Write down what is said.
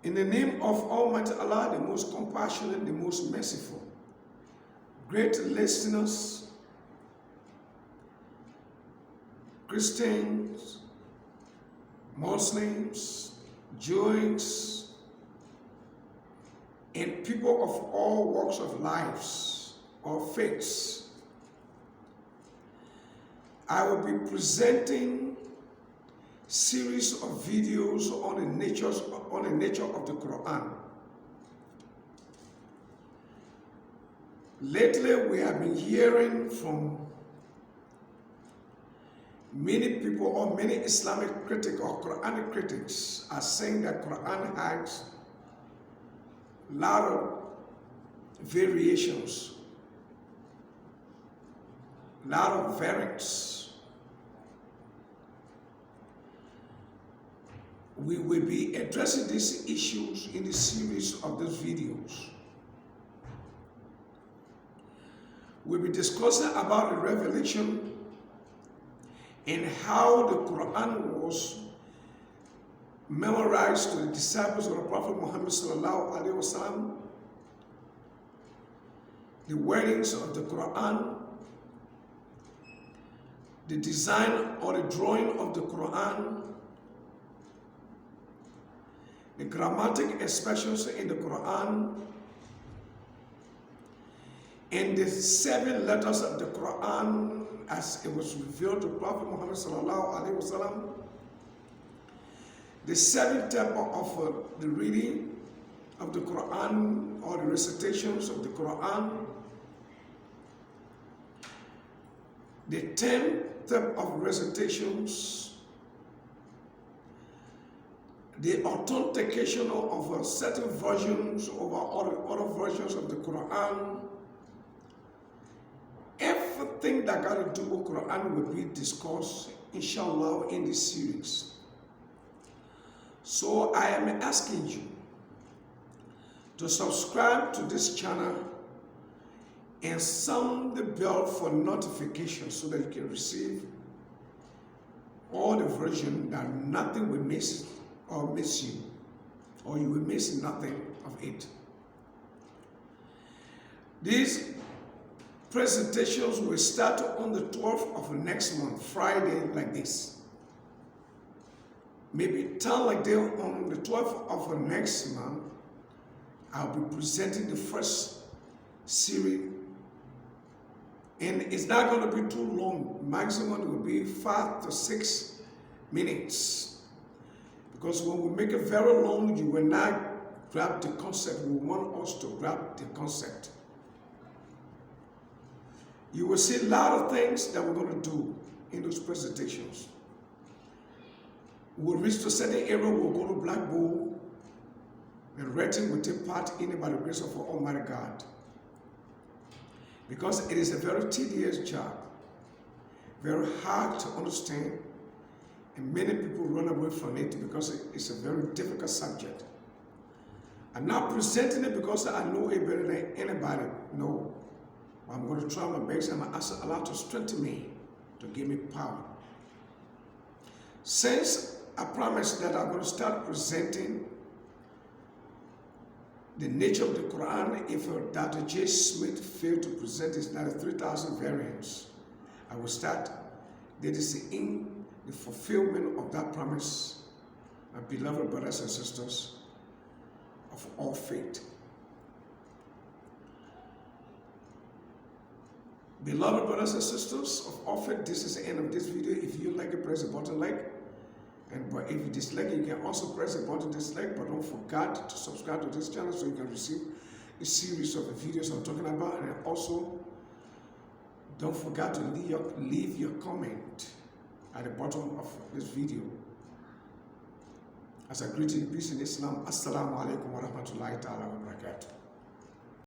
In the name of Almighty Allah, the most compassionate, the most merciful, great listeners, Christians, Muslims, Jews, and people of all walks of lives or faiths, I will be presenting series of videos on the nature of the Quran. Lately, we have been hearing from many people or many Islamic critics or Quranic critics are saying that Quran has a lot of variations, a lot of variants. We will be addressing these issues in the series of these videos. We'll be discussing about the revelation and how the Quran was memorized to the disciples of the Prophet Muhammad sallallahu alaihi wasallam, the wordings of the Quran, the design or the drawing of the Quran, the grammatic expressions in the Quran, and the 7 letters of the Quran as it was revealed to Prophet Muhammad sallallahu alaihi wasallam, the 7 types of the reading of the Quran or the recitations of the Quran, the 10 types of recitations, the authentication of certain versions over other versions of the Quran. Everything that got to do with Quran will be discussed, inshallah, in this series. So I am asking you to subscribe to this channel and sound the bell for notifications so that you can receive all the version, that nothing will miss or miss you, or you will miss nothing of it. These presentations will start on the 12th of next month, Friday, like this. Maybe 10 like that on the 12th of next month, I'll be presenting the first series. And it's not going to be too long. Maximum will be 5 to 6 minutes. Because when we make it very long, you will not grab the concept. We want us to grab the concept. You will see a lot of things that we're going to do in those presentations. We'll reach to a certain area, we'll go to blackboard, and writing will take part in it by the grace of Almighty God. Because it is a very tedious job, very hard to understand, and many people run away from it because it's a very difficult subject. I'm not presenting it because I know it better than anybody. No. I'm going to try my best and I'm asking Allah to strengthen me, to give me power. Since I promised that I'm going to start presenting the nature of the Quran, if Dr. J. Smith failed to present his 93,000 variants, I will start. That is in the fulfillment of that promise, my beloved brothers and sisters of all faith. Beloved brothers and sisters of all faith, this is the end of this video. If you like it, press the button like. But if you dislike it, you can also press the button dislike. But don't forget to subscribe to this channel so you can receive a series of the videos I'm talking about. And also, don't forget to leave your comment at the bottom of this video. As I greet you in peace in Islam, Assalamu alaikum wa rahmatullahi ta'ala wa barakatuh.